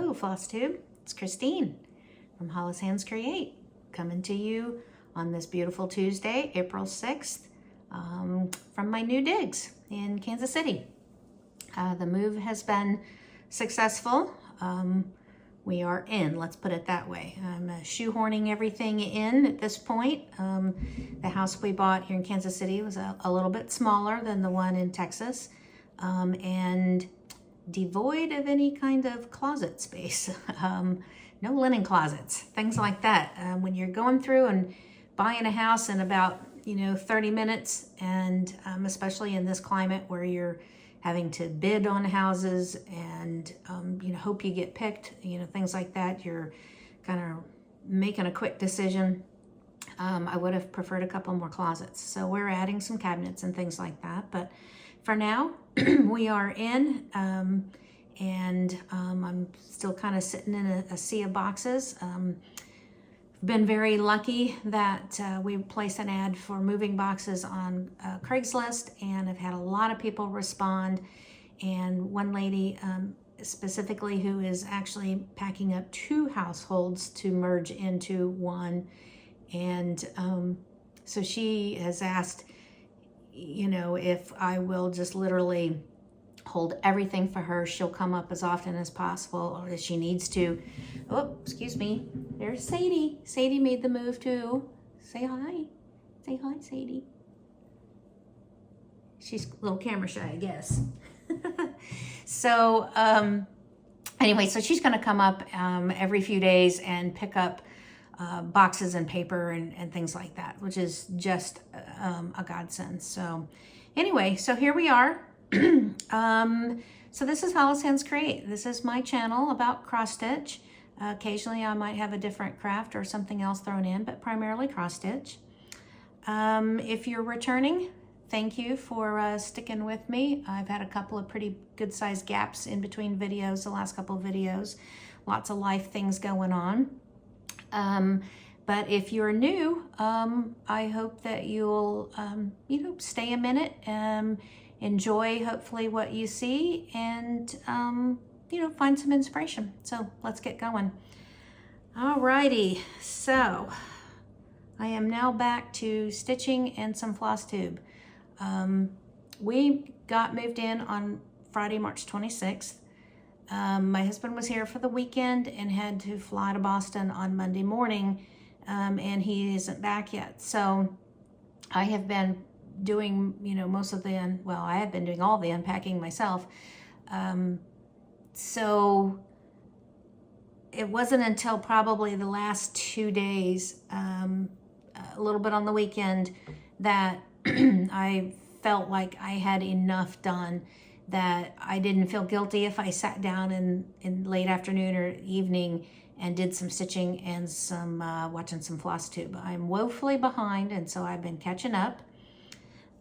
Hello, Flosstube. It's Christine from Hollis Hands Create, coming to you on this beautiful Tuesday, April 6th, from my new digs in Kansas City. The move has been successful. We are in, let's put it that way. I'm shoehorning everything in at this point. The house we bought here in Kansas City was a little bit smaller than the one in Texas, and devoid of any kind of closet space. No linen closets, things like that. When you're going through and buying a house in about 30 minutes, and especially in this climate where you're having to bid on houses and hope you get picked, things like that, you're kind of making a quick decision. I would have preferred a couple more closets, so we're adding some cabinets and things like that, but for now we are in, and I'm still kind of sitting in a sea of boxes. Been very lucky that we placed an ad for moving boxes on Craigslist, and I've had a lot of people respond, and one lady specifically who is actually packing up 2 households to merge into one, and so she has asked if I will just literally hold everything for her. She'll come up as often as possible or as she needs to. Oh, excuse me. There's Sadie. Sadie made the move too. Say hi. Say hi, Sadie. She's a little camera shy, I guess. So anyway, so she's going to come up every few days and pick up boxes and paper and things like that, which is just a godsend. So anyway, so here we are. So this is Hollis Hands Create. This is my channel about cross stitch. Occasionally I might have a different craft or something else thrown in, but primarily cross stitch. If you're returning, thank you for sticking with me. I've had a couple of pretty good sized gaps in between videos, the last couple of videos, lots of life things going on. But if you're new, I hope that you'll, stay a minute, enjoy hopefully what you see, and, find some inspiration. So let's get going. Alrighty, so I am now back to stitching and some Flosstube. We got moved in on Friday, March 26th. My husband was here for the weekend and had to fly to Boston on Monday morning, and he isn't back yet. So I have been doing, most of the, I have been doing all the unpacking myself. So it wasn't until probably the last 2 days, a little bit on the weekend, that I felt like I had enough done, that I didn't feel guilty if I sat down in late afternoon or evening and did some stitching and some watching some Flosstube. I'm woefully behind, and so I've been catching up.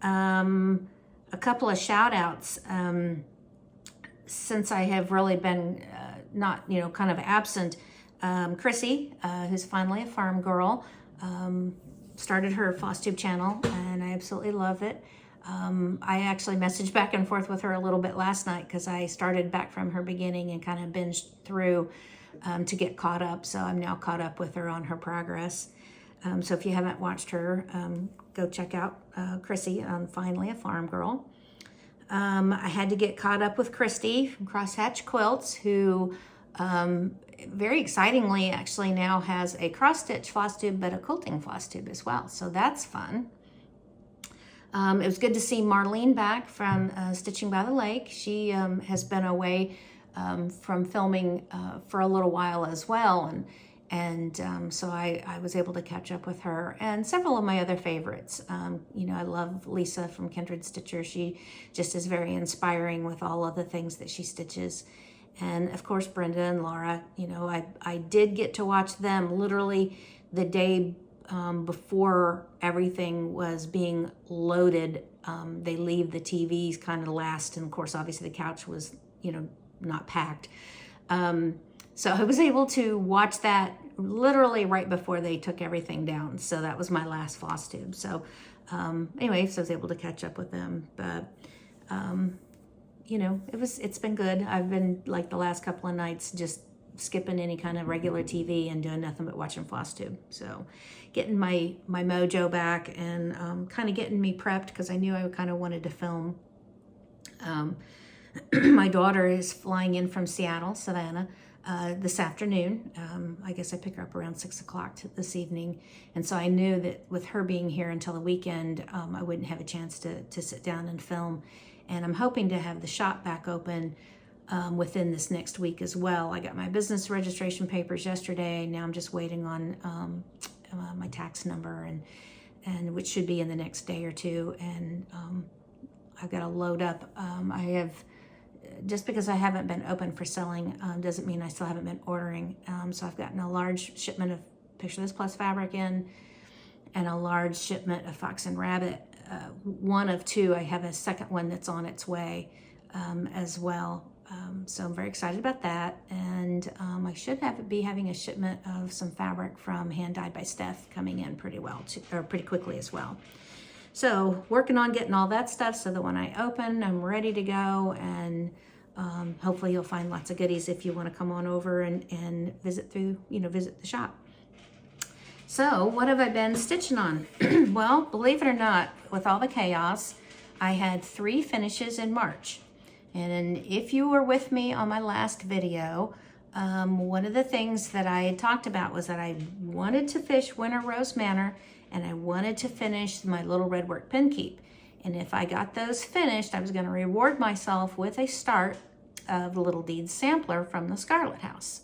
A couple of shout outs, since I have really been not, kind of absent. Chrissy, who's finally a farm girl, started her Flosstube channel, and I absolutely love it. I actually messaged back and forth with her a little bit last night because I started back from her beginning and kind of binged through to get caught up. So I'm now caught up with her on her progress. So if you haven't watched her, go check out Chrissy on Finally a Farm Girl. I had to get caught up with Christy from Crosshatch Quilts, who very excitingly actually now has a cross-stitch Flosstube, but a quilting Flosstube as well. So that's fun. It was good to see Marlene back from Stitching by the Lake. She has been away from filming for a little while as well, and so I was able to catch up with her and several of my other favorites. I love Lisa from Kindred Stitcher. She just is very inspiring with all of the things that she stitches. And of course, Brenda and Laura, I did get to watch them literally the day before everything was being loaded. They leave the TVs kind of last, and of course, obviously the couch was, not packed. So I was able to watch that literally right before they took everything down. So that was my last Flosstube. So anyway, so I was able to catch up with them. But it's been good. I've been, like, the last couple of nights just skipping any kind of regular TV and doing nothing but watching Flosstube. So getting my mojo back and kind of getting me prepped because I knew I kind of wanted to film. My daughter is flying in from Seattle, Savannah, this afternoon. I guess I pick her up around 6 o'clock this evening. And so I knew that with her being here until the weekend, I wouldn't have a chance to sit down and film. And I'm hoping to have the shop back open within this next week as well. I got my business registration papers yesterday. Now I'm just waiting on my tax number, and which should be in the next day or two. And I've got to load up. I have, just because I haven't been open for selling doesn't mean I still haven't been ordering. So I've gotten a large shipment of Picture This Plus fabric in, and a large shipment of Fox and Rabbit. One of two. I have a second one that's on its way as well. So I'm very excited about that. And I should be having a shipment of some fabric from Hand Dyed by Steph coming in pretty quickly as well. So working on getting all that stuff so that when I open, I'm ready to go. And hopefully you'll find lots of goodies if you want to come on over and visit the shop. So what have I been stitching on? Well, believe it or not, with all the chaos, I had 3 finishes in March. And if you were with me on my last video, one of the things that I had talked about was that I wanted to fish Winter Rose Manor, and I wanted to finish my little Redwork Pinkeep. And if I got those finished, I was going to reward myself with a start of the Little Deeds sampler from the Scarlett house.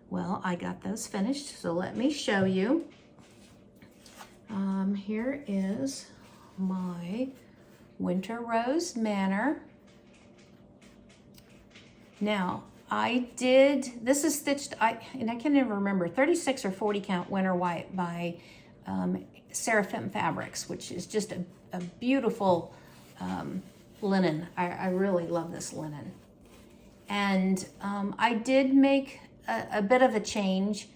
Well, I got those finished, so let me show you. Here is my Winter Rose Manor. Now, this is stitched, and I can't even remember, 36 or 40 count Winter White by Seraphim Fabrics, which is just a beautiful linen. I really love this linen. And I did make a bit of a change.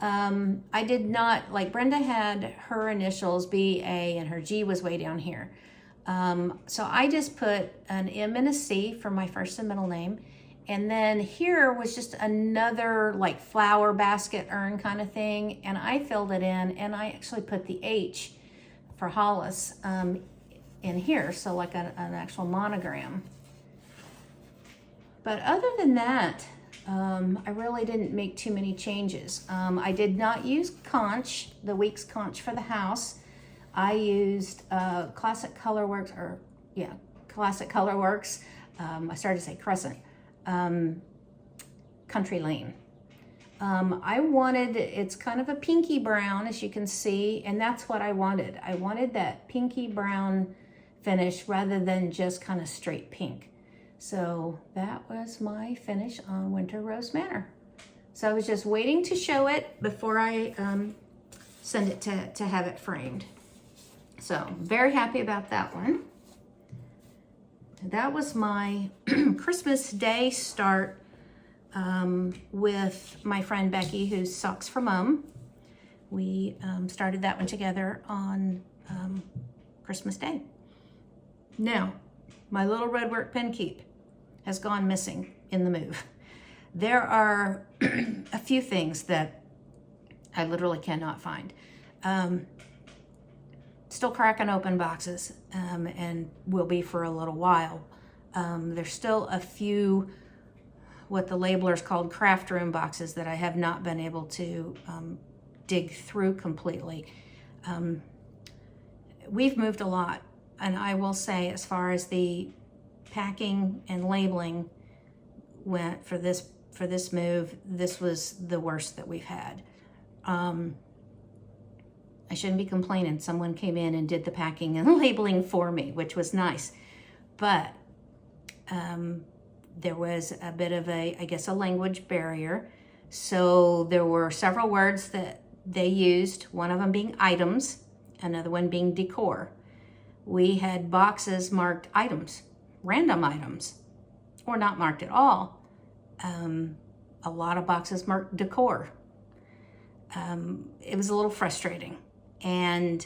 I did not, like Brenda had her initials BA and her G was way down here. So I just put an M and a C for my first and middle name. And then here was just another like flower basket urn kind of thing. And I filled it in, and I actually put the H for Hollis in here. So like an actual monogram. But other than that, I really didn't make too many changes. I did not use conch, the Weeks conch for the house. I used Classic Colorworks, Classic Colorworks. I started to say Crescent. Country Lane. I wanted, it's kind of a pinky brown, as you can see, and that's what I wanted. I wanted that pinky brown finish rather than just kind of straight pink. So that was my finish on Winter Rose Manor. So I was just waiting to show it before I send it to have it framed. So very happy about that one. That was my Christmas Day start with my friend Becky, who's Socks for Mom. We started that one together on Christmas Day. Now, my little Redwork Pinkeep has gone missing in the move. There are a few things that I literally cannot find. Still cracking open boxes and will be for a little while. There's still a few what the labelers called craft room boxes that I have not been able to dig through completely. We've moved a lot, and I will say, as far as the packing and labeling went for this move, this was the worst that we've had. I shouldn't be complaining. Someone came in and did the packing and labeling for me, which was nice. But there was a bit of I guess, a language barrier. So there were several words that they used, one of them being items, another one being decor. We had boxes marked items, random items, or not marked at all. A lot of boxes marked decor. It was a little frustrating. And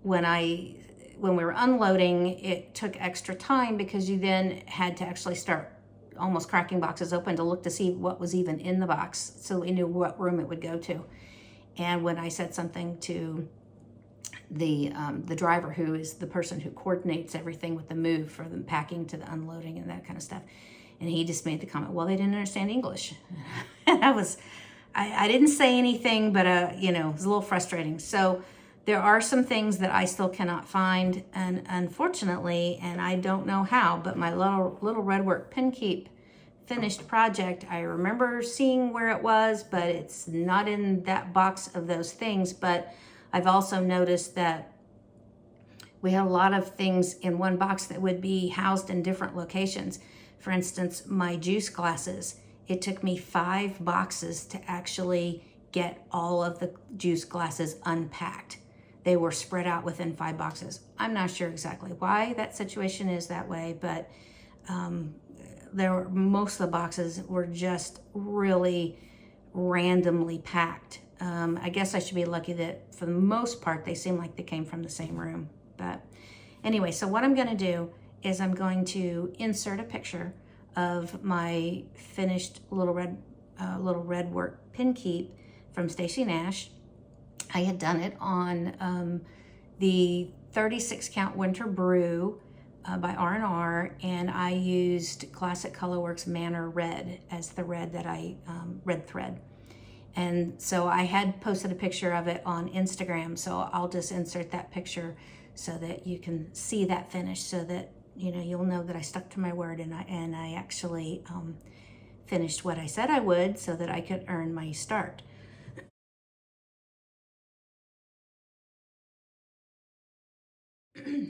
when we were unloading, it took extra time because you then had to actually start almost cracking boxes open to look to see what was even in the box, so we knew what room it would go to. And when I said something to the driver, who is the person who coordinates everything with the move for the packing to the unloading and that kind of stuff, and he just made the comment, well, they didn't understand English. And I didn't say anything, but you know, it was a little frustrating. So there are some things that I still cannot find, and unfortunately, and I don't know how, but my little Redwork Pinkeep finished project, I remember seeing where it was, but it's not in that box of those things. But I've also noticed that we had a lot of things in one box that would be housed in different locations. For instance, my juice glasses. It took me 5 boxes to actually get all of the juice glasses unpacked. They were spread out within 5 boxes. I'm not sure exactly why that situation is that way, but most of the boxes were just really randomly packed. I guess I should be lucky that for the most part they seem like they came from the same room. But anyway, so what I'm going to do is I'm going to insert a picture of my finished little Redwork Pinkeep from Stacy Nash. I had done it on the 36 count Winter Brew by R&R, and I used Classic Colorworks Manor Red as the red that red thread. And so I had posted a picture of it on Instagram, so I'll just insert that picture so that you can see that finish, so that you know, you'll know that I stuck to my word, and I actually finished what I said I would, so that I could earn my start.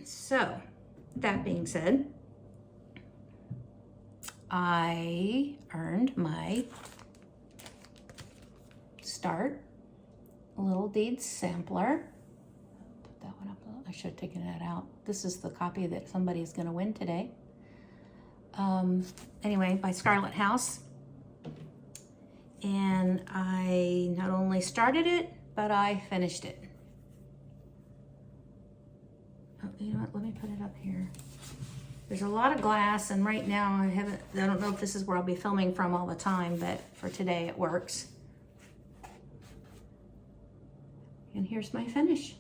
So that being said, I earned my start Little Deeds sampler. Put that one up. I should have taken that out. This is the copy that somebody is going to win today. Anyway, by Scarlett House. And I not only started it, but I finished it. Oh, you know what? Let me put it up here. There's a lot of glass, and right now I don't know if this is where I'll be filming from all the time, but for today it works. And here's my finish.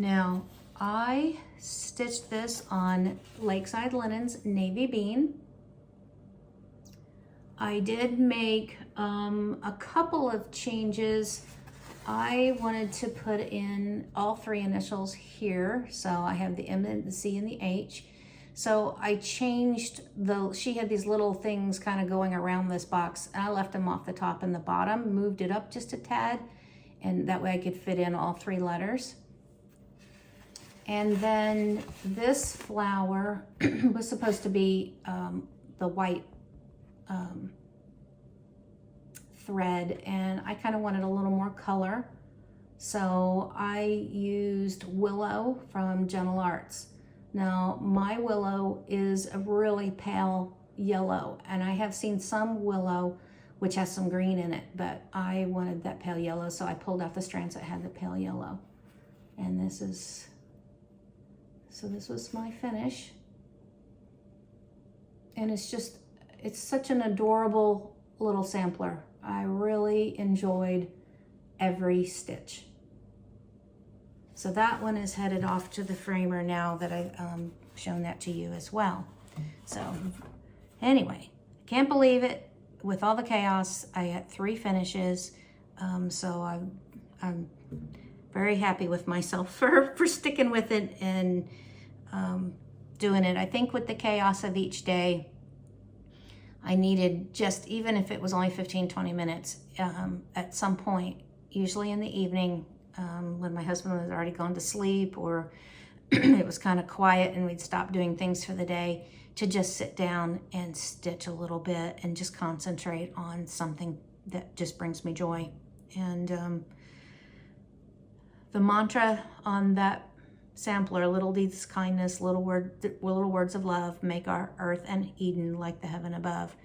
Now, I stitched this on Lakeside Linens Navy Bean. I did make a couple of changes. I wanted to put in all 3 initials here. So I have the M and the C and the H. So I changed she had these little things kind of going around this box, and I left them off the top and the bottom, moved it up just a tad, and that way I could fit in all 3 letters. And then this flower was supposed to be the white thread, and I kind of wanted a little more color. So I used Willow from Gentle Arts. Now, my willow is a really pale yellow, and I have seen some willow which has some green in it, but I wanted that pale yellow, so I pulled out the strands that had the pale yellow. And this was my finish. And it's such an adorable little sampler. I really enjoyed every stitch. So that one is headed off to the framer now that I've shown that to you as well. So anyway, can't believe it. With all the chaos, I had 3 finishes. So I'm very happy with myself for sticking with it and doing it. I think with the chaos of each day, I needed just, even if it was only 15-20 minutes, at some point, usually in the evening, when my husband was already gone to sleep, or it was kind of quiet and we'd stop doing things for the day, to just sit down and stitch a little bit and just concentrate on something that just brings me joy. And the mantra on that sampler, little deeds of kindness, little words of love, make our earth and Eden like the heaven above,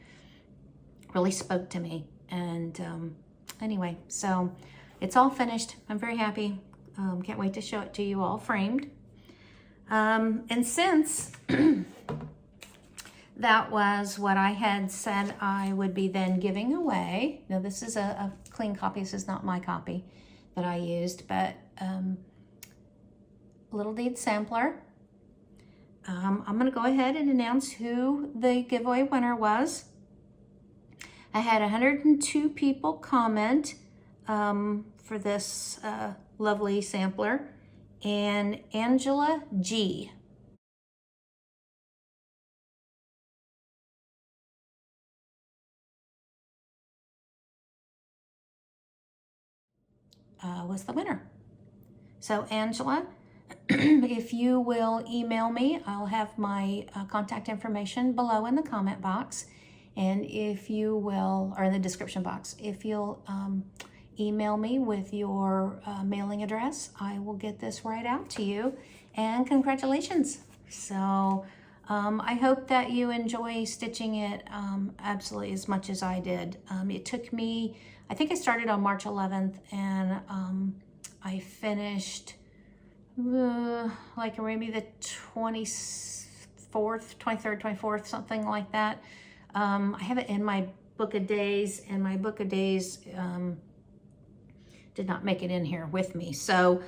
really spoke to me. And anyway, so it's all finished. I'm very happy. Can't wait to show it to you all framed. And since that was what I had said I would be then giving away. Now this is a clean copy. This is not my copy that I used, but Little Deed Sampler. I'm going to go ahead and announce who the giveaway winner was. I had 102 people comment for this lovely sampler, and Angela G. Was the winner. So Angela, if you will email me, I'll have my contact information below in the comment box. And if you will, or in the description box, if you'll email me with your mailing address, I will get this right out to you. And congratulations. So I hope that you enjoy stitching it absolutely as much as I did. It took me, I think I started on March 11th, and I finished like maybe the 24th, 23rd, 24th, something like that. I have it in my book of days, and my book of days did not make it in here with me. So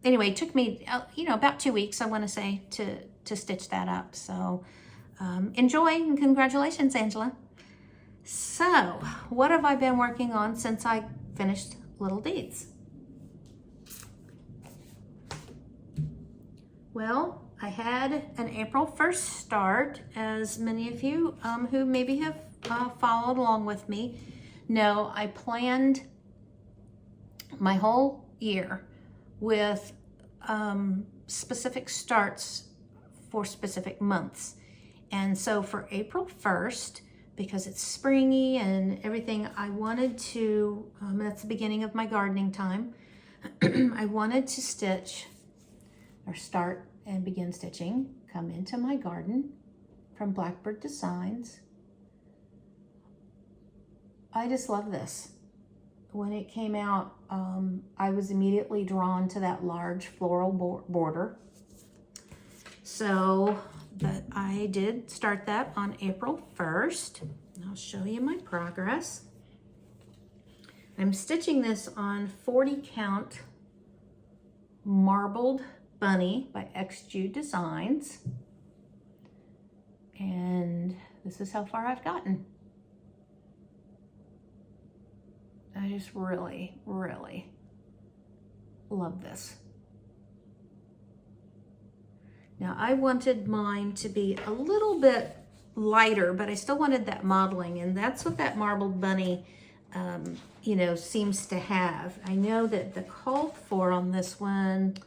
anyway, it took me, about 2 weeks, I want to say, to stitch that up. So enjoy, and congratulations, Angela. So what have I been working on since I finished Little Deeds? Well, I had an April 1st start, as many of you who maybe have followed along with me know. I planned my whole year with specific starts for specific months. And so for April 1st, because it's springy and everything, I wanted to, that's the beginning of my gardening time, I wanted to stitch, or start and begin stitching, come into my garden from Blackbird Designs. I just love this. When it came out, I was immediately drawn to that large floral border. So, but I did start that on April 1st. I'll show you my progress. I'm stitching this on 40 count Marbled Bunny by XJ Designs. And this is how far I've gotten. I just really, really love this. Now I wanted mine to be a little bit lighter, but I still wanted that modeling, and that's what that Marbled Bunny seems to have. I know that the call for on this one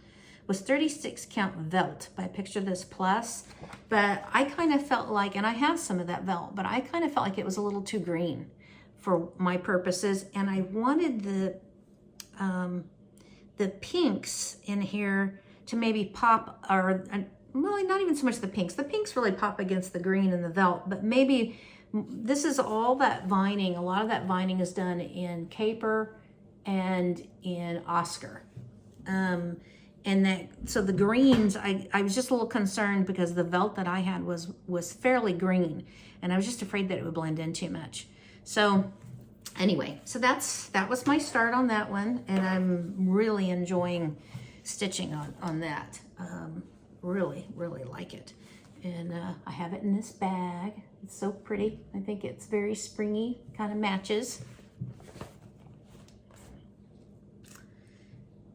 was 36 count Velt by Picture This Plus, but I kind of felt like, and I have some of that Velt, but I kind of felt like it was a little too green for my purposes, and I wanted the pinks in here to maybe pop, or well, not even so much the pinks. The pinks really pop against the green and the Velt, but maybe this is all that vining. A lot of that vining is done in Caper and in Oscar. And that, so the greens, I was just a little concerned because the Velt that I had was fairly green, and I was just afraid that it would blend in too much. So anyway, so that was my start on that one, and I'm really enjoying stitching on that. Really, really like it. And I have it in this bag. It's so pretty. I think it's very springy, kind of matches.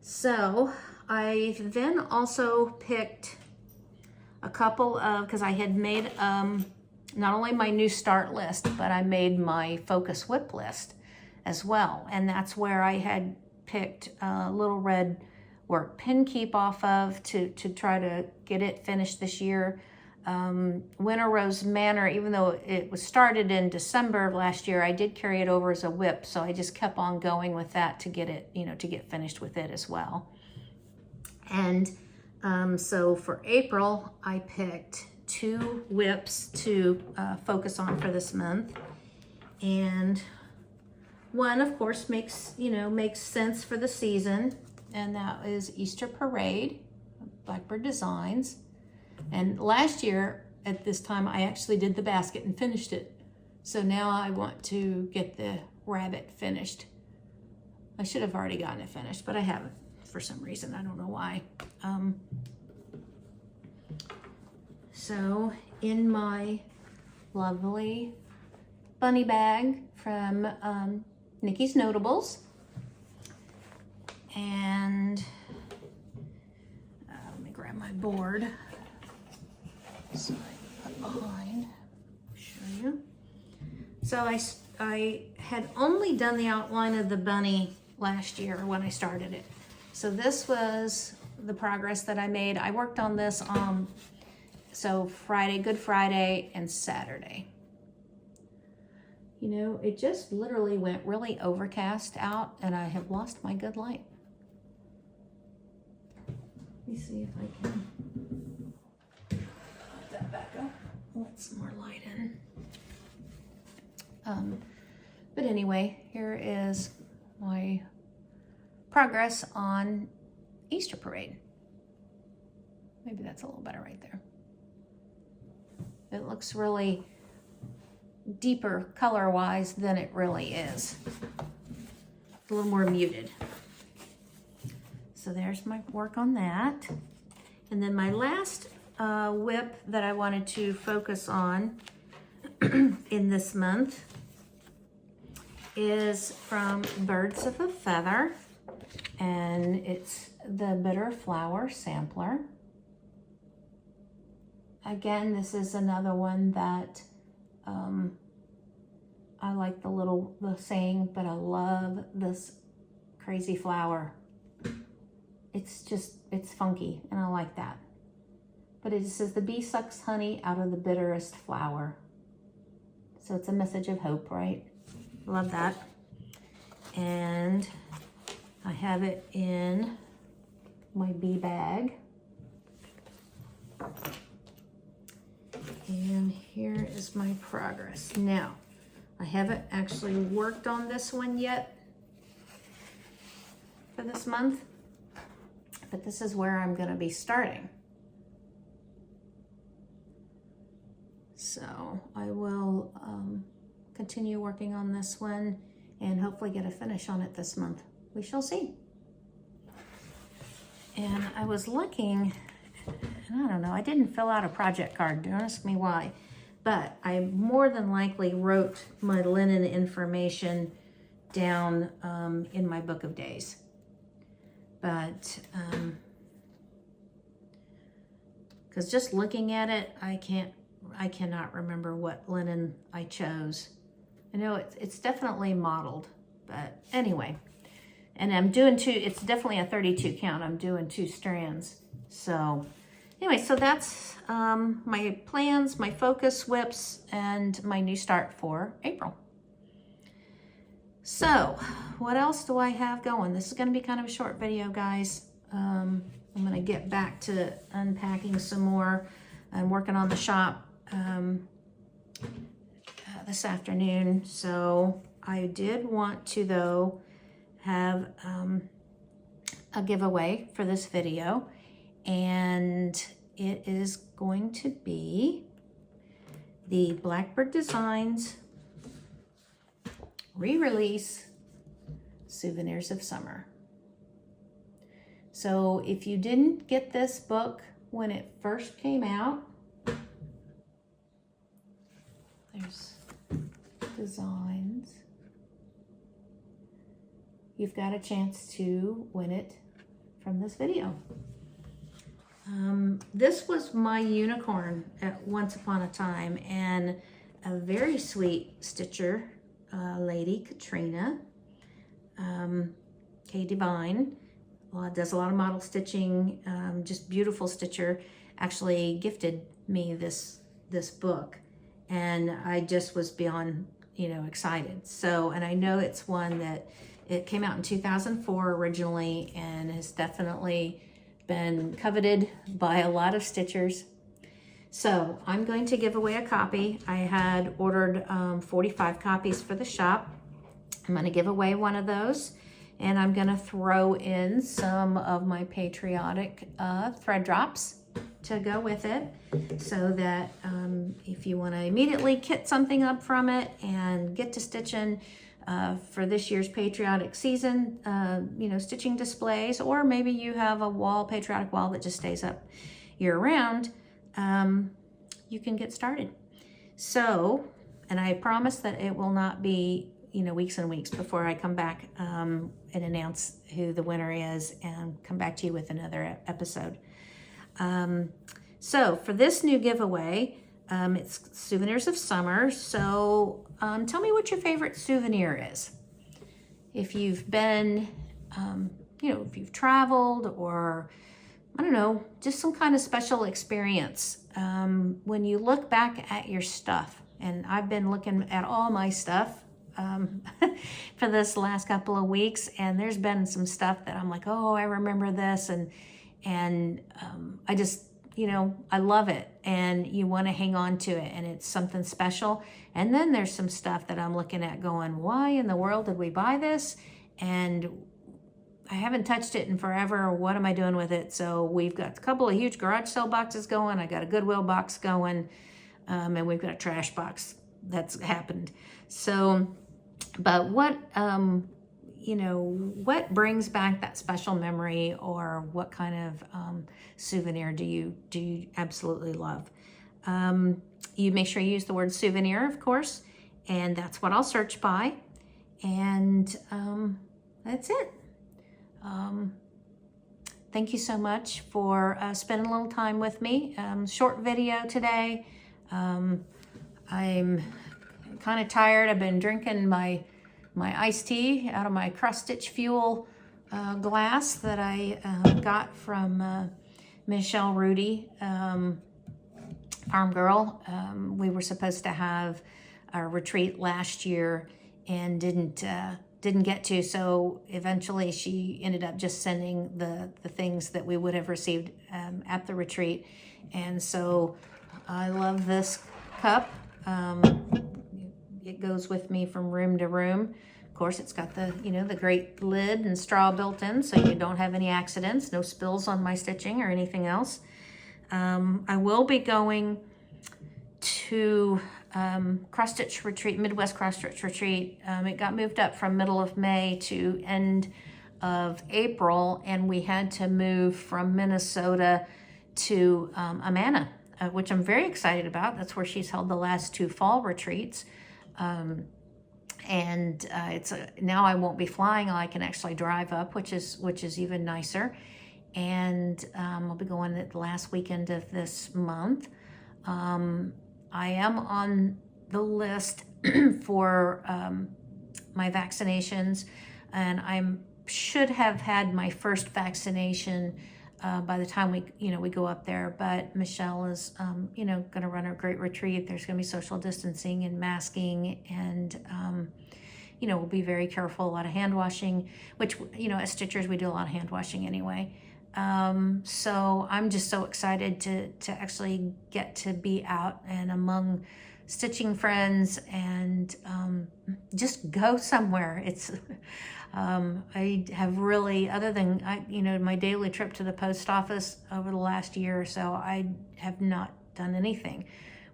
So I then also picked a couple of, because I had made not only my new start list, but I made my focus whip list as well. And that's where I had picked Little Redwork Pinkeep off of to try to get it finished this year. Winter Rose Manor, even though it was started in December of last year, I did carry it over as a whip, so I just kept on going with that to get it, to get finished with it as well. And so for April, I picked 2 whips to focus on for this month, and one, of course, makes sense for the season, and that is Easter Parade Blackbird Designs. And last year at this time, I actually did the basket and finished it. So now I want to get the rabbit finished. I should have already gotten it finished, but I haven't for some reason. I don't know why. So in my lovely bunny bag from Nikki's Notables, and let me grab my board so I put behind, show you. So I had only done the outline of the bunny last year when I started it. So this was the progress that I made. I worked on this so Friday, Good Friday, and Saturday. You know, it just literally went really overcast out, and I have lost my good light. Let me see if I can put that back up. Let some more light in. But anyway, here is my progress on Easter Parade. Maybe that's a little better right there. It looks really deeper color-wise than it really is. A little more muted. So there's my work on that. And then my last whip that I wanted to focus on in this month is from Birds of a Feather, and it's the Bitter Flower Sampler. Again, this is another one that I like the saying, but I love this crazy flower. It's funky, and I like that. But it says the bee sucks honey out of the bitterest flower. So it's a message of hope, right? Love that. And I have it in my bee bag. And here is my progress. Now, I haven't actually worked on this one yet for this month, but this is where I'm going to be starting. So I will continue working on this one and hopefully get a finish on it this month. We shall see. And I was looking, and I don't know, I didn't fill out a project card. Don't ask me why. But I more than likely wrote my linen information down in my book of days. But, because just looking at it, I cannot remember what linen I chose. I know it's definitely modeled, but anyway. And I'm doing it's definitely a 32 count. I'm doing 2 strands. So anyway, so that's my plans, my focus whips, and my new start for April. So what else do I have going? This is going to be kind of a short video, guys. I'm going to get back to unpacking some more and working on the shop this afternoon. So I did want to, though, have a giveaway for this video, and it is going to be the Blackbird Designs re-release Souvenirs of Summer. So if you didn't get this book when it first came out, there's designs. You've got a chance to win it from this video. This was my unicorn at once upon a time, and a very sweet stitcher lady, Katrina, K Divine, does a lot of model stitching, just beautiful stitcher, actually gifted me this book, and I just was beyond, excited. So, and I know it's one that it came out in 2004 originally, and has definitely been coveted by a lot of stitchers. So I'm going to give away a copy. I had ordered 45 copies for the shop. I'm going to give away one of those, And I'm gonna throw in some of my patriotic thread drops to go with it, so that if you wanna immediately kit something up from it and get to stitching for this year's patriotic season, stitching displays, or maybe you have a patriotic wall that just stays up year round, you can get started. So, and I promise that it will not be weeks and weeks before I come back and announce who the winner is and come back to you with another episode. So for this new giveaway, it's Souvenirs of Summer. So tell me what your favorite souvenir is. If you've been, if you've traveled, or I don't know, just some kind of special experience. When you look back at your stuff, and I've been looking at all my stuff for this last couple of weeks, and there's been some stuff that I'm like, oh, I remember this, and I just, I love it, and you want to hang on to it, and it's something special. And then there's some stuff that I'm looking at going, why in the world did we buy this? And I haven't touched it in forever. What am I doing with it? So we've got a couple of huge garage sale boxes going. I got a Goodwill box going, and we've got a trash box that's happened. So, but what brings back that special memory, or what kind of souvenir do you absolutely love? You make sure you use the word souvenir, of course, and that's what I'll search by. And that's it. Thank you so much for spending a little time with me. Short video today. I'm kind of tired. I've been drinking my iced tea out of my cross stitch fuel glass that I got from Michelle Rudy, Farm Girl. We were supposed to have a retreat last year and didn't get to, so eventually she ended up just sending the things that we would have received at the retreat. And so I love this cup. It goes with me from room to room. Of course, it's got the the great lid and straw built in, so you don't have any accidents, no spills on my stitching or anything else. I will be going to cross stitch retreat, Midwest cross stitch retreat. It got moved up from middle of May to end of April, and we had to move from Minnesota to Amana, which I'm very excited about. That's where she's held the last two fall retreats. Now I won't be flying. I can actually drive up, which is even nicer. And I'll be going at the last weekend of this month. I am on the list for my vaccinations, and I should have had my first vaccination by the time we go up there. But Michelle is going to run a great retreat. There's going to be social distancing and masking, and we'll be very careful. A lot of hand washing, which as stitchers we do a lot of hand washing anyway. So I'm just so excited to actually get to be out and among stitching friends and just go somewhere. It's I have really, other than my daily trip to the post office over the last year or so, I have not done anything.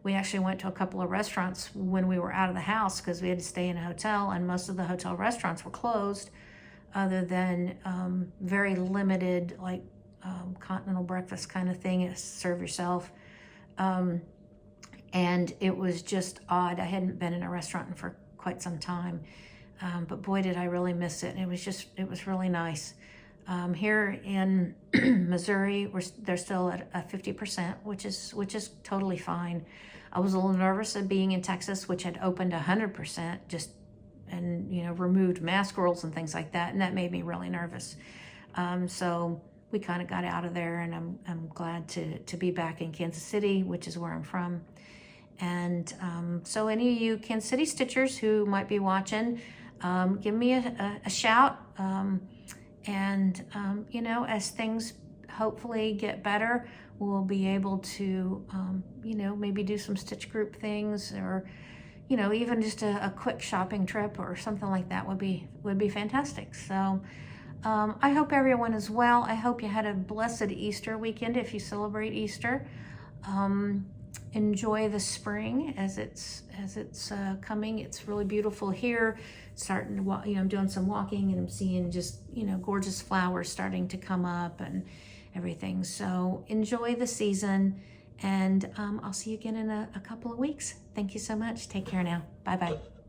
We actually went to a couple of restaurants when we were out of the house because we had to stay in a hotel, and most of the hotel restaurants were closed, other than very limited, like continental breakfast kind of thing, serve yourself. And it was just odd. I hadn't been in a restaurant for quite some time, but boy, did I really miss it. And it was really nice. Here in Missouri, they're still at 50%, which is totally fine. I was a little nervous of being in Texas, which had opened 100%, and removed mask rules and things like that, and that made me really nervous. So we kind of got out of there, and I'm glad to be back in Kansas City, which is where I'm from. And so any of you Kansas City stitchers who might be watching, give me a shout. As things hopefully get better, we'll be able to, maybe do some stitch group things, or, you know, even just a quick shopping trip or something like that would be fantastic. So I hope everyone is well. I hope you had a blessed Easter weekend if you celebrate Easter. Enjoy the spring as it's coming. It's really beautiful here. Starting to walk, you know, I'm doing some walking and I'm seeing just, you know, gorgeous flowers starting to come up and everything. So enjoy the season, and I'll see you again in a couple of weeks. Thank you so much. Take care now. Bye-bye.